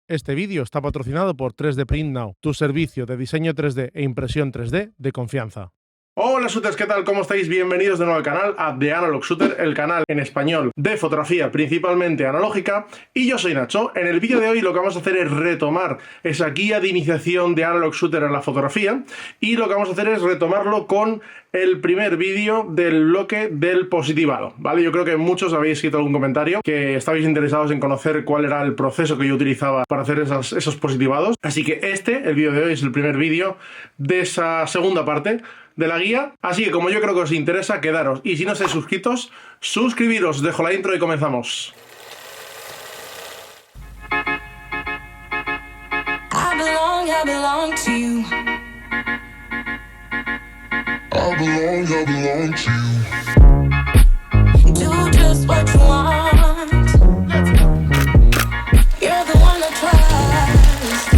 Este vídeo está patrocinado por 3D Print Now, tu servicio de diseño 3D e impresión 3D de confianza. Hola shooters, ¿qué tal? ¿Cómo estáis? Bienvenidos de nuevo al canal, a The Analog Shooter, el canal en español de fotografía principalmente analógica, y yo soy Nacho. En el vídeo de hoy lo que vamos a hacer es retomar esa guía de iniciación de Analog Shooter en la fotografía, y lo que vamos a hacer es retomarlo con el primer vídeo del bloque del positivado, ¿vale? Yo creo que muchos habéis escrito algún comentario que estabais interesados en conocer cuál era el proceso que yo utilizaba para hacer esos positivados, así que el vídeo de hoy es el primer vídeo de esa segunda parte de la guía, así que como yo creo que os interesa, quedaros, y si no estáis suscritos, suscribiros. Dejo la intro y comenzamos. I belong to you. I belong to you. Do just what you want. You're the one that tries.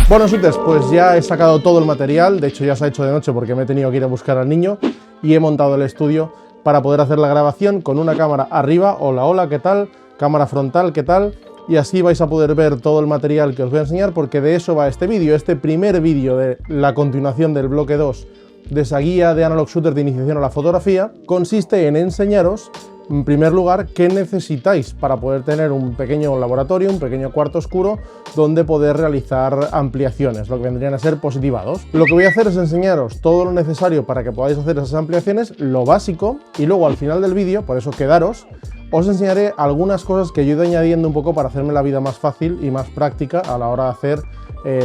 Bueno, shooters, pues ya he sacado todo el material. De hecho ya se ha hecho de noche porque me he tenido que ir a buscar al niño, y he montado el estudio para poder hacer la grabación con una cámara arriba. Hola, hola, ¿qué tal? Cámara frontal, ¿qué tal? Y así vais a poder ver todo el material que os voy a enseñar, porque de eso va este vídeo. Este primer vídeo de la continuación del bloque 2 de esa guía de Analog Shooter de iniciación a la fotografía consiste en enseñaros, en primer lugar, qué necesitáis para poder tener un pequeño laboratorio, un pequeño cuarto oscuro donde poder realizar ampliaciones, lo que vendrían a ser positivados. Lo que voy a hacer es enseñaros todo lo necesario para que podáis hacer esas ampliaciones, lo básico, y luego al final del vídeo, por eso quedaros, os enseñaré algunas cosas que yo he ido añadiendo un poco para hacerme la vida más fácil y más práctica a la hora de hacer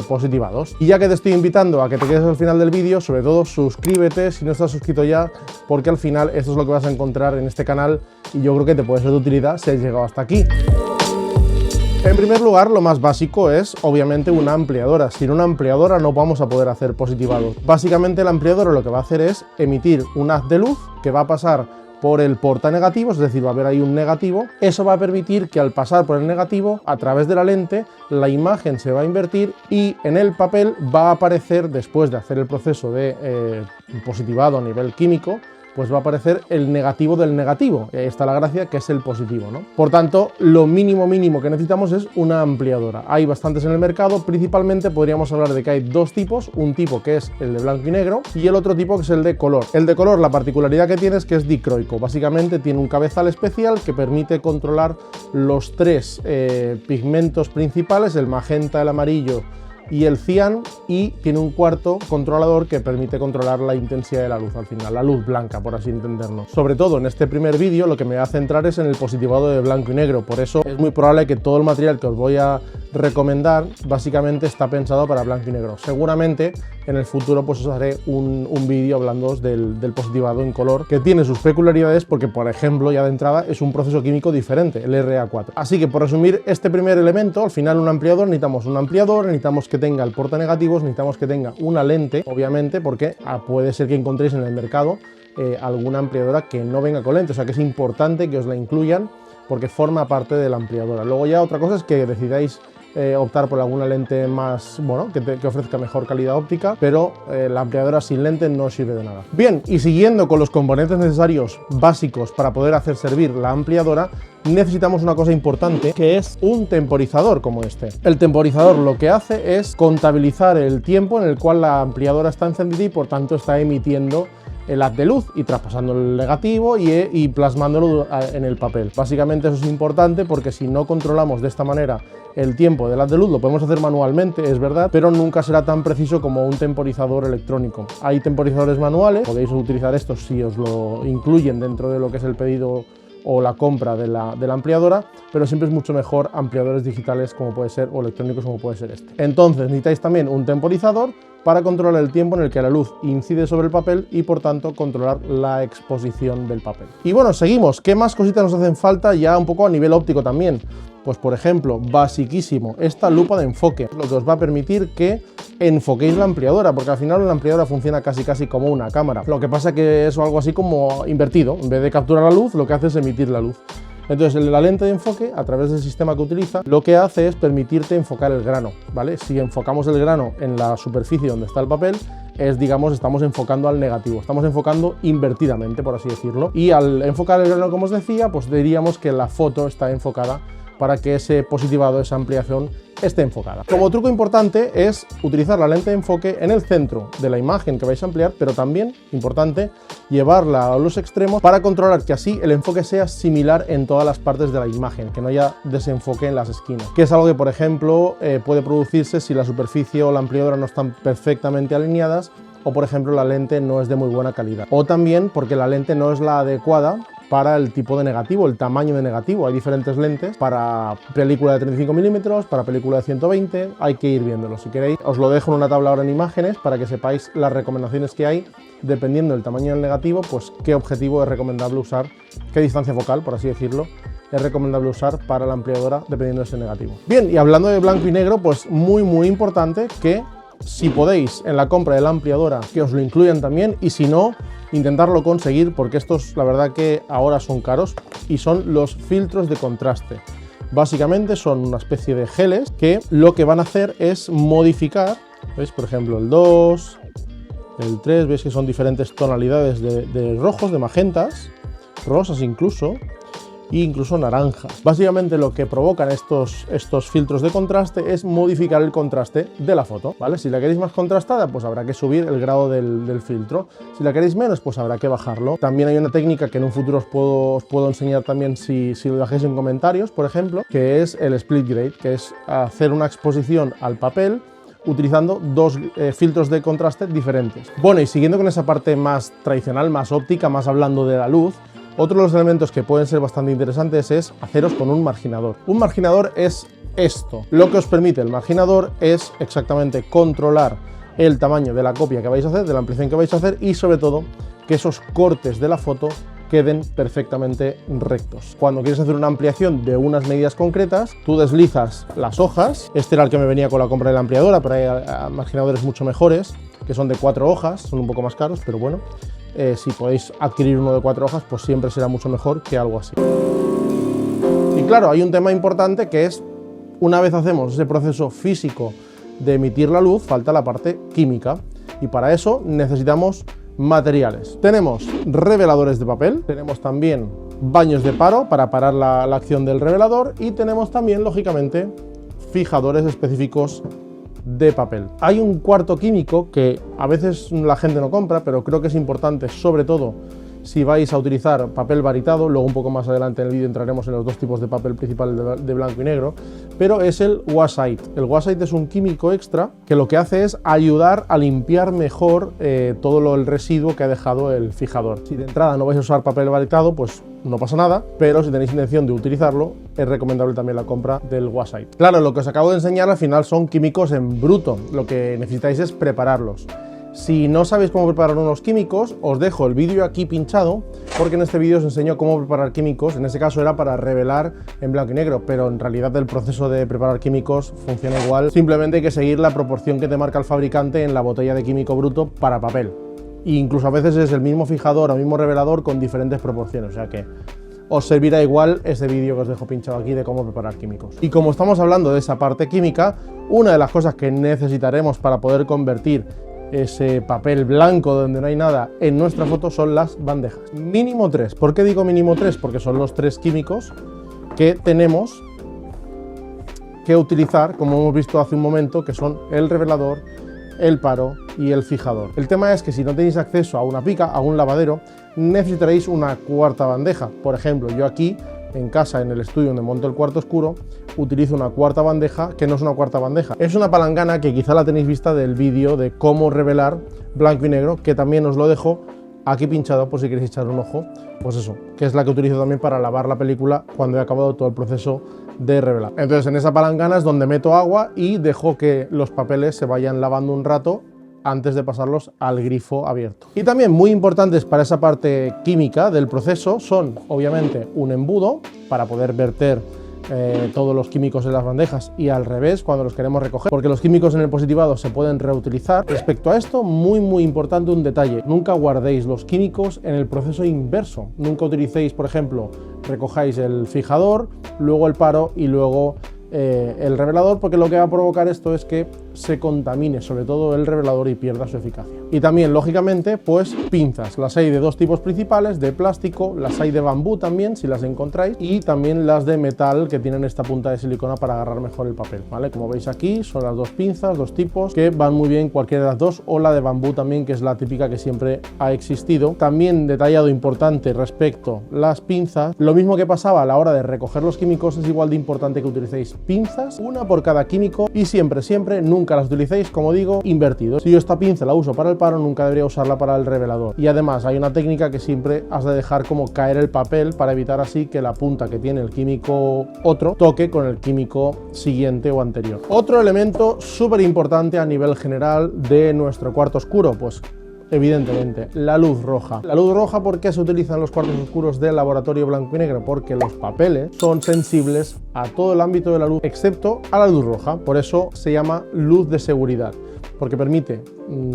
positivados. Y ya que te estoy invitando a que te quedes al final del vídeo, sobre todo suscríbete si no estás suscrito ya, porque al final esto es lo que vas a encontrar en este canal y yo creo que te puede ser de utilidad si has llegado hasta aquí. En primer lugar, lo más básico es obviamente una ampliadora. Sin una ampliadora no vamos a poder hacer positivados. Básicamente la ampliadora lo que va a hacer es emitir un haz de luz que va a pasar por el portanegativo, es decir, va a haber ahí un negativo. Eso va a permitir que al pasar por el negativo, a través de la lente, la imagen se va a invertir y en el papel va a aparecer, después de hacer el proceso de positivado a nivel químico, pues va a aparecer el negativo del negativo. Ahí está la gracia, que es el positivo, ¿no? Por tanto, lo mínimo que necesitamos es una ampliadora. Hay bastantes en el mercado. Principalmente podríamos hablar de que hay dos tipos, un tipo que es el de blanco y negro y el otro tipo que es el de color. El de color, la particularidad que tiene es que es dicroico. Básicamente tiene un cabezal especial que permite controlar los tres pigmentos principales, el magenta, el amarillo y el cian, y tiene un cuarto controlador que permite controlar la intensidad de la luz al final, la luz blanca, por así entendernos. Sobre todo en este primer vídeo lo que me va a centrar es en el positivado de blanco y negro, por eso es muy probable que todo el material que os voy a recomendar básicamente está pensado para blanco y negro. Seguramente en el futuro pues os haré un vídeo hablando del positivado en color, que tiene sus peculiaridades porque, por ejemplo, ya de entrada es un proceso químico diferente, el RA4. Así que, por resumir, este primer elemento, al final un ampliador, necesitamos un ampliador, necesitamos que tenga el portanegativos, necesitamos que tenga una lente, obviamente, porque puede ser que encontréis en el mercado alguna ampliadora que no venga con lente, o sea que es importante que os la incluyan porque forma parte de la ampliadora. Luego ya otra cosa es que decidáis optar por alguna lente más, bueno, que ofrezca mejor calidad óptica, pero la ampliadora sin lente no sirve de nada. Bien, y siguiendo con los componentes necesarios básicos para poder hacer servir la ampliadora, necesitamos una cosa importante, que es un temporizador como este. El temporizador lo que hace es contabilizar el tiempo en el cual la ampliadora está encendida y por tanto está emitiendo el haz de luz y traspasando el negativo y plasmándolo en el papel. Básicamente eso es importante porque si no controlamos de esta manera el tiempo del haz de luz, lo podemos hacer manualmente, es verdad, pero nunca será tan preciso como un temporizador electrónico. Hay temporizadores manuales, podéis utilizar estos si os lo incluyen dentro de lo que es el pedido o la compra de la ampliadora, pero siempre es mucho mejor ampliadores digitales como puede ser, o electrónicos como puede ser este. Entonces necesitáis también un temporizador para controlar el tiempo en el que la luz incide sobre el papel y por tanto controlar la exposición del papel. Y bueno, seguimos. ¿Qué más cositas nos hacen falta ya un poco a nivel óptico también? Pues por ejemplo, basiquísimo, esta lupa de enfoque, lo que os va a permitir que enfoquéis la ampliadora, porque al final la ampliadora funciona casi como una cámara. Lo que pasa que es algo así como invertido, en vez de capturar la luz, lo que hace es emitir la luz. Entonces la lente de enfoque, a través del sistema que utiliza, lo que hace es permitirte enfocar el grano, ¿vale? Si enfocamos el grano en la superficie donde está el papel, digamos, estamos enfocando al negativo, estamos enfocando invertidamente, por así decirlo. Y al enfocar el grano, como os decía, pues diríamos que la foto está enfocada para que ese positivado, esa ampliación, esté enfocada. Como truco importante es utilizar la lente de enfoque en el centro de la imagen que vais a ampliar, pero también, importante, llevarla a los extremos para controlar que así el enfoque sea similar en todas las partes de la imagen, que no haya desenfoque en las esquinas, que es algo que, por ejemplo, puede producirse si la superficie o la ampliadora no están perfectamente alineadas, o por ejemplo la lente no es de muy buena calidad, o también porque la lente no es la adecuada para el tipo de negativo, el tamaño de negativo. Hay diferentes lentes para película de 35 milímetros, para película de 120, hay que ir viéndolo. Si queréis, os lo dejo en una tabla ahora en imágenes para que sepáis las recomendaciones que hay, dependiendo del tamaño del negativo, pues qué objetivo es recomendable usar, qué distancia focal, por así decirlo, es recomendable usar para la ampliadora dependiendo de ese negativo. Bien, y hablando de blanco y negro, pues muy importante que, si podéis, en la compra de la ampliadora, que os lo incluyan también, y si no, intentarlo conseguir, porque estos la verdad que ahora son caros, y son los filtros de contraste. Básicamente son una especie de geles que lo que van a hacer es modificar, ¿veis? Por ejemplo el 2, el 3, veis que son diferentes tonalidades de rojos, de magentas, rosas incluso, e incluso naranjas. Básicamente lo que provocan estos filtros de contraste es modificar el contraste de la foto, ¿vale? Si la queréis más contrastada, pues habrá que subir el grado del filtro. Si la queréis menos, pues habrá que bajarlo. También hay una técnica que en un futuro os puedo enseñar también si lo dejéis en comentarios, por ejemplo, que es el split grade, que es hacer una exposición al papel utilizando dos filtros de contraste diferentes. Bueno, y siguiendo con esa parte más tradicional, más óptica, más hablando de la luz, otro de los elementos que pueden ser bastante interesantes es haceros con un marginador. Un marginador es esto. Lo que os permite el marginador es exactamente controlar el tamaño de la copia que vais a hacer, de la ampliación que vais a hacer, y sobre todo que esos cortes de la foto queden perfectamente rectos. Cuando quieres hacer una ampliación de unas medidas concretas, tú deslizas las hojas. Este era el que me venía con la compra de la ampliadora, pero hay marginadores mucho mejores, que son de 4 hojas, son un poco más caros, pero bueno. Si podéis adquirir uno de 4 hojas, pues siempre será mucho mejor que algo así. Y claro, hay un tema importante que es, una vez hacemos ese proceso físico de emitir la luz, falta la parte química, y para eso necesitamos materiales. Tenemos reveladores de papel, tenemos también baños de paro para parar la acción del revelador, y tenemos también, lógicamente, fijadores específicos de papel. Hay un cuarto químico que a veces la gente no compra, pero creo que es importante, sobre todo si vais a utilizar papel varitado. Luego un poco más adelante en el vídeo entraremos en los dos tipos de papel principal de blanco y negro, pero es el wasite. El wasite es un químico extra que lo que hace es ayudar a limpiar mejor todo el residuo que ha dejado el fijador. Si de entrada no vais a usar papel varitado, pues no pasa nada, pero si tenéis intención de utilizarlo, es recomendable también la compra del wasite. Claro, lo que os acabo de enseñar al final son químicos en bruto, lo que necesitáis es prepararlos. Si no sabéis cómo preparar unos químicos, os dejo el vídeo aquí pinchado, porque en este vídeo os enseño cómo preparar químicos. En ese caso era para revelar en blanco y negro, pero en realidad el proceso de preparar químicos funciona igual. Simplemente hay que seguir la proporción que te marca el fabricante en la botella de químico bruto para papel. E incluso a veces es el mismo fijador o mismo revelador con diferentes proporciones, o sea que os servirá igual ese vídeo que os dejo pinchado aquí de cómo preparar químicos. Y como estamos hablando de esa parte química, una de las cosas que necesitaremos para poder convertir ese papel blanco donde no hay nada en nuestra foto son las bandejas. Mínimo 3. ¿Por qué digo mínimo 3? Porque son los 3 químicos que tenemos que utilizar, como hemos visto hace un momento, que son el revelador, el paro y el fijador. El tema es que si no tenéis acceso a una pica, a un lavadero, necesitaréis una cuarta bandeja. Por ejemplo, yo aquí en casa, en el estudio donde monto el cuarto oscuro, utilizo una cuarta bandeja, que no es una cuarta bandeja, es una palangana que quizá la tenéis vista del vídeo de cómo revelar blanco y negro, que también os lo dejo aquí pinchado por si queréis echar un ojo. Pues eso, que es la que utilizo también para lavar la película cuando he acabado todo el proceso de revelar. Entonces en esa palangana es donde meto agua y dejo que los papeles se vayan lavando un rato antes de pasarlos al grifo abierto. Y también muy importantes para esa parte química del proceso son obviamente un embudo para poder verter todos los químicos en las bandejas, y al revés cuando los queremos recoger, porque los químicos en el positivado se pueden reutilizar. Respecto a esto, muy importante un detalle: nunca guardéis los químicos en el proceso inverso. Nunca utilicéis, por ejemplo, recojáis el fijador, luego el paro y luego el revelador, porque lo que va a provocar esto es que se contamine sobre todo el revelador y pierda su eficacia. Y también, lógicamente, pues pinzas. Las hay de dos tipos principales, de plástico, las hay de bambú también, si las encontráis, y también las de metal, que tienen esta punta de silicona para agarrar mejor el papel, ¿vale? Como veis aquí, son las dos pinzas, dos tipos, que van muy bien cualquiera de las dos, o la de bambú también, que es la típica que siempre ha existido. También detallado importante respecto a las pinzas, lo mismo que pasaba a la hora de recoger los químicos, es igual de importante que utilicéis pinzas, una por cada químico, y siempre, nunca las utilicéis, como digo, invertidos. Si yo esta pinza la uso para el paro, nunca debería usarla para el revelador. Y además hay una técnica que siempre has de dejar como caer el papel para evitar así que la punta que tiene el químico otro toque con el químico siguiente o anterior. Otro elemento súper importante a nivel general de nuestro cuarto oscuro, pues evidentemente, la luz roja. La luz roja, ¿por qué se utiliza en los cuartos oscuros del laboratorio blanco y negro? Porque los papeles son sensibles a todo el ámbito de la luz, excepto a la luz roja. Por eso se llama luz de seguridad, porque permite,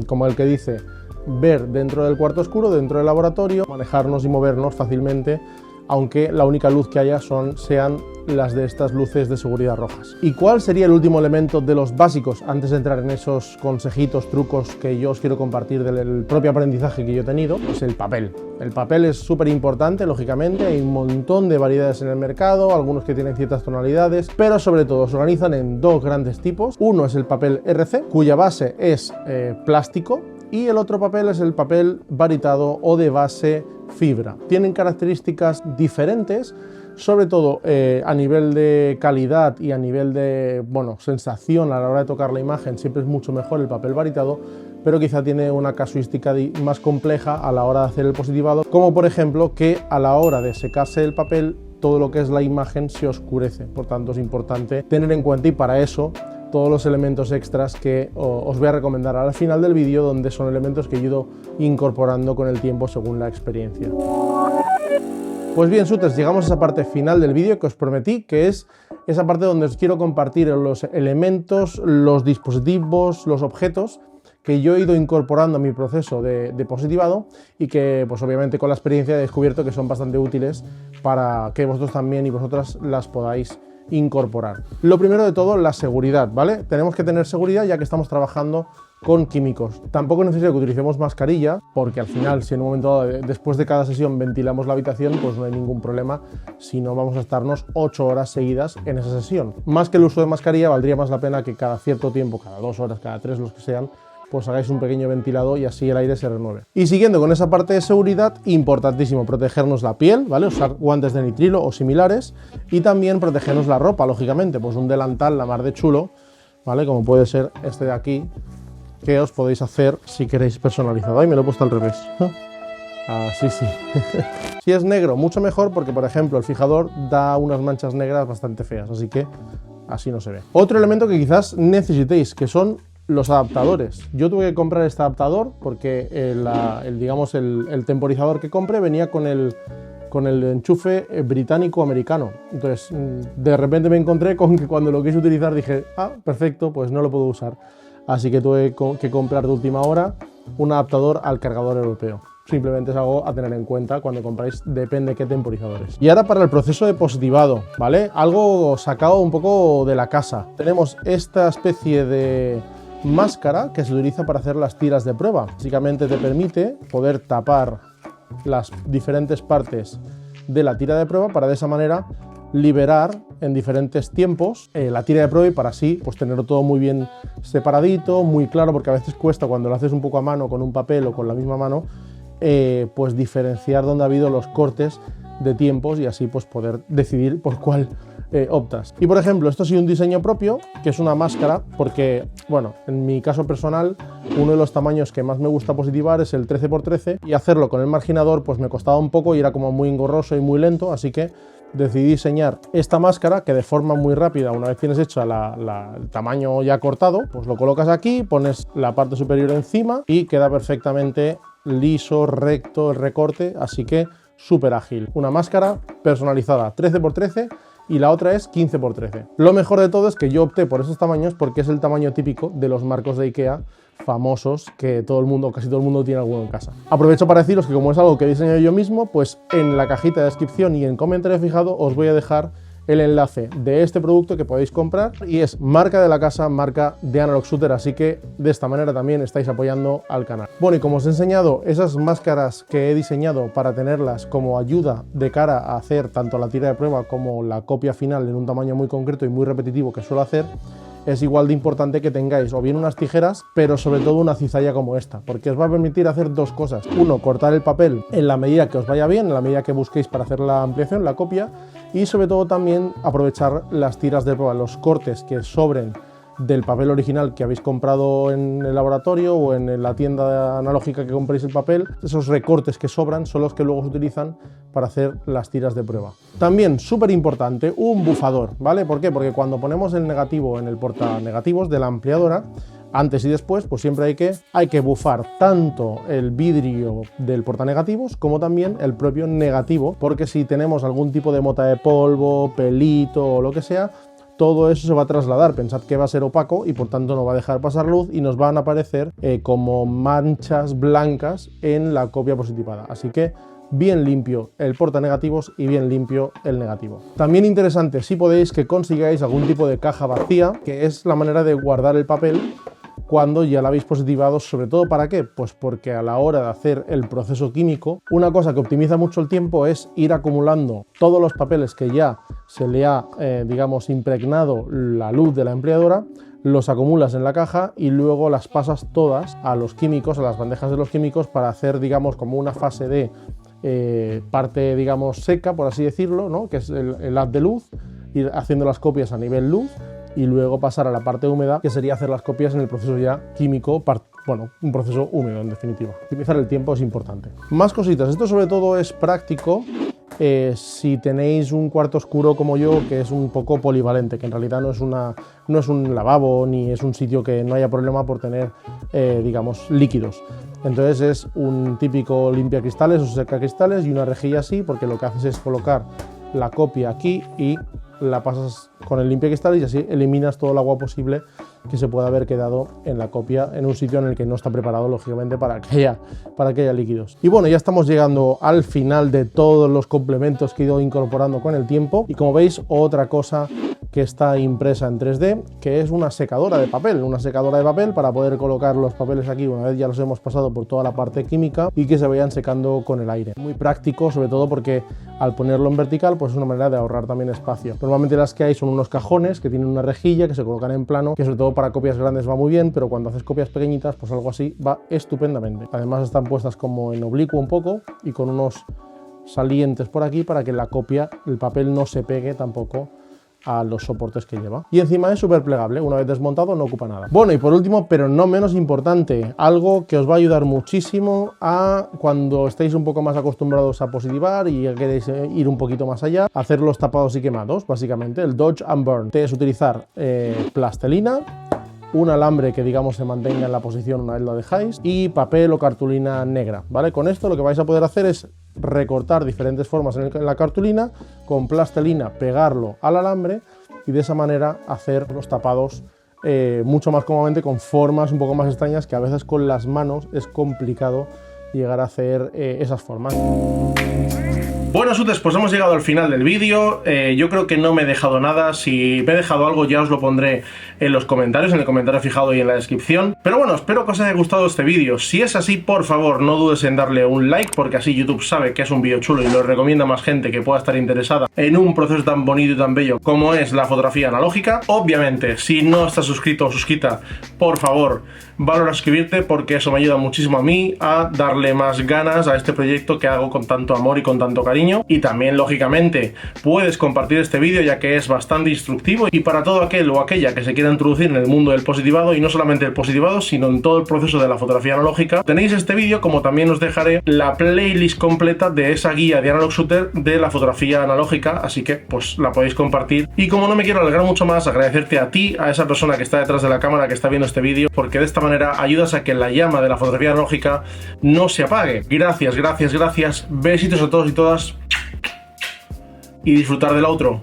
como el que dice, ver dentro del cuarto oscuro, dentro del laboratorio, manejarnos y movernos fácilmente, aunque la única luz que haya sean las de estas luces de seguridad rojas. ¿Y cuál sería el último elemento de los básicos antes de entrar en esos consejitos, trucos que yo os quiero compartir del propio aprendizaje que yo he tenido? Pues el papel. El papel es súper importante, lógicamente, hay un montón de variedades en el mercado, algunos que tienen ciertas tonalidades, pero sobre todo se organizan en dos grandes tipos. Uno es el papel RC, cuya base es plástico, y el otro papel es el papel varitado o de base fibra. Tienen características diferentes, sobre todo a nivel de calidad y a nivel de sensación a la hora de tocar la imagen. Siempre es mucho mejor el papel varitado, pero quizá tiene una casuística más compleja a la hora de hacer el positivado, como por ejemplo que a la hora de secarse el papel todo lo que es la imagen se oscurece. Por tanto, es importante tener en cuenta, y para eso todos los elementos extras que os voy a recomendar al final del vídeo, donde son elementos que he ido incorporando con el tiempo según la experiencia. Pues bien, shooters, llegamos a esa parte final del vídeo que os prometí, que es esa parte donde os quiero compartir los elementos, los dispositivos, los objetos que yo he ido incorporando a mi proceso de positivado, y que pues obviamente con la experiencia he descubierto que son bastante útiles para que vosotros también y vosotras las podáis incorporar. Lo primero de todo, la seguridad, ¿vale? Tenemos que tener seguridad ya que estamos trabajando con químicos. Tampoco es necesario que utilicemos mascarilla, porque al final, si en un momento dado, después de cada sesión ventilamos la habitación, pues no hay ningún problema, si no vamos a estarnos 8 horas seguidas en esa sesión. Más que el uso de mascarilla, valdría más la pena que cada cierto tiempo, cada 2 horas, cada 3, los que sean, pues hagáis un pequeño ventilado y así el aire se renueve. Y siguiendo con esa parte de seguridad, importantísimo protegernos la piel, ¿vale? Usar guantes de nitrilo o similares, y también protegernos la ropa, lógicamente, pues un delantal la mar de chulo, ¿vale? Como puede ser este de aquí, que os podéis hacer si queréis personalizado. Ay, me lo he puesto al revés. Así sí. Si es negro, mucho mejor, porque por ejemplo el fijador da unas manchas negras bastante feas, así que así no se ve. Otro elemento que quizás necesitéis, que son los adaptadores. Yo tuve que comprar este adaptador porque el temporizador que compré venía con el enchufe británico-americano. Entonces, de repente me encontré con que cuando lo quise utilizar dije, perfecto, pues no lo puedo usar. Así que tuve que comprar de última hora un adaptador al cargador europeo. Simplemente es algo a tener en cuenta cuando compráis, depende de qué temporizadores. Y ahora para el proceso de positivado, ¿vale? Algo sacado un poco de la casa. Tenemos esta especie de máscara que se utiliza para hacer las tiras de prueba. Básicamente te permite poder tapar las diferentes partes de la tira de prueba para de esa manera liberar en diferentes tiempos la tira de prueba, y para así pues tenerlo todo muy bien separadito, muy claro, porque a veces cuesta cuando lo haces un poco a mano con un papel o con la misma mano pues diferenciar dónde ha habido los cortes de tiempos, y así pues poder decidir por cuál optas. Y por ejemplo, esto ha sido un diseño propio, que es una máscara, porque bueno, en mi caso personal, uno de los tamaños que más me gusta positivar es el 13×13, y hacerlo con el marginador pues me costaba un poco y era como muy engorroso y muy lento, así que decidí diseñar esta máscara que de forma muy rápida, una vez tienes hecho el tamaño ya cortado, pues lo colocas aquí, pones la parte superior encima y queda perfectamente liso, recto el recorte, así que súper ágil. Una máscara personalizada 13×13 y la otra es 15×13. Lo mejor de todo es que yo opté por esos tamaños porque es el tamaño típico de los marcos de IKEA famosos que todo el mundo, casi todo el mundo tiene alguno en casa. Aprovecho para deciros que como es algo que he diseñado yo mismo, pues en la cajita de descripción y en comentario fijado os voy a dejar el enlace de este producto que podéis comprar y es marca de la casa, marca de Analog Shooter, así que de esta manera también estáis apoyando al canal. Bueno, y como os he enseñado esas máscaras que he diseñado para tenerlas como ayuda de cara a hacer tanto la tira de prueba como la copia final en un tamaño muy concreto y muy repetitivo que suelo hacer, es igual de importante que tengáis o bien unas tijeras, pero sobre todo una cizalla como esta, porque os va a permitir hacer dos cosas. Uno, cortar el papel en la medida que os vaya bien, en la medida que busquéis para hacer la ampliación, la copia, y sobre todo también aprovechar las tiras de prueba, los cortes que sobren del papel original que habéis comprado en el laboratorio o en la tienda analógica que compréis el papel. Esos recortes que sobran son los que luego se utilizan para hacer las tiras de prueba. También, súper importante, un bufador, ¿vale? ¿Por qué? Porque cuando ponemos el negativo en el portanegativos de la ampliadora, antes y después, pues siempre hay que bufar tanto el vidrio del portanegativos como también el propio negativo, porque si tenemos algún tipo de mota de polvo, pelito o lo que sea, todo eso se va a trasladar. Pensad que va a ser opaco y por tanto no va a dejar pasar luz y nos van a aparecer como manchas blancas en la copia positivada. Así que bien limpio el portanegativos y bien limpio el negativo. También interesante, si podéis, que consigáis algún tipo de caja vacía, que es la manera de guardar el papel cuando ya la habéis positivado. ¿Sobre todo para qué? Pues porque a la hora de hacer el proceso químico, una cosa que optimiza mucho el tiempo es ir acumulando todos los papeles que ya se le ha, digamos, impregnado la luz de la empleadora, los acumulas en la caja y luego las pasas todas a los químicos, a las bandejas de los químicos, para hacer, digamos, como una fase de parte, digamos, seca, por así decirlo, ¿no? Que es el haz de luz, ir haciendo las copias a nivel luz y luego pasar a la parte húmeda, que sería hacer las copias en el proceso ya químico, bueno, un proceso húmedo en definitiva. Optimizar el tiempo es importante. Más cositas, esto sobre todo es práctico si tenéis un cuarto oscuro como yo, que es un poco polivalente, que en realidad no es un lavabo ni es un sitio que no haya problema por tener, digamos, líquidos. Entonces es un típico limpiacristales o secacristales y una rejilla así, porque lo que haces es colocar la copia aquí y la pasas con el limpiacristales y así eliminas todo el agua posible que se pueda haber quedado en la copia en un sitio en el que no está preparado, lógicamente, para que haya líquidos. Y bueno, ya estamos llegando al final de todos los complementos que he ido incorporando con el tiempo, y como veis, otra cosa que está impresa en 3D, que es una secadora de papel, para poder colocar los papeles aquí una vez ya los hemos pasado por toda la parte química y que se vayan secando con el aire. Muy práctico, sobre todo porque al ponerlo en vertical, pues es una manera de ahorrar también espacio. Normalmente las que hay son unos cajones que tienen una rejilla que se colocan en plano, que sobre todo para copias grandes va muy bien, pero cuando haces copias pequeñitas, pues algo así va estupendamente. Además están puestas como en oblicuo un poco y con unos salientes por aquí para que la copia, el papel, no se pegue tampoco a los soportes que lleva. Y encima es súper plegable, una vez desmontado no ocupa nada. Bueno, y por último, pero no menos importante, algo que os va a ayudar muchísimo a cuando estéis un poco más acostumbrados a positivar y queréis ir un poquito más allá, hacer los tapados y quemados, básicamente. El Dodge and Burn es utilizar plastelina, un alambre que, digamos, se mantenga en la posición una vez lo dejáis, y papel o cartulina negra, ¿vale? Con esto lo que vais a poder hacer es recortar diferentes formas en la cartulina, con plastelina pegarlo al alambre y de esa manera hacer los tapados mucho más cómodamente, con formas un poco más extrañas que a veces con las manos es complicado llegar a hacer esas formas. Bueno, shooters, pues hemos llegado al final del vídeo. Yo creo que no me he dejado nada. Si me he dejado algo ya os lo pondré en los comentarios, en el comentario fijado y en la descripción. Pero bueno, espero que os haya gustado este vídeo. Si es así, por favor, no dudes en darle un like, porque así YouTube sabe que es un vídeo chulo y lo recomienda a más gente que pueda estar interesada en un proceso tan bonito y tan bello como es la fotografía analógica. Obviamente, si no estás suscrito o suscrita, por favor, valora suscribirte, porque eso me ayuda muchísimo a mí a darle más ganas a este proyecto que hago con tanto amor y con tanto cariño. Y también, lógicamente, puedes compartir este vídeo, ya que es bastante instructivo y para todo aquel o aquella que se quiera introducir en el mundo del positivado, y no solamente el positivado, sino en todo el proceso de la fotografía analógica. Tenéis este vídeo, como también os dejaré la playlist completa de esa guía de Analog Shooter de la fotografía analógica, así que pues la podéis compartir. Y como no me quiero alargar mucho más, agradecerte a ti, a esa persona que está detrás de la cámara, que está viendo este vídeo, porque de esta manera ayudas a que la llama de la fotografía analógica no se apague. Gracias, gracias, gracias. Besitos a todos y todas. Y disfrutar del outro.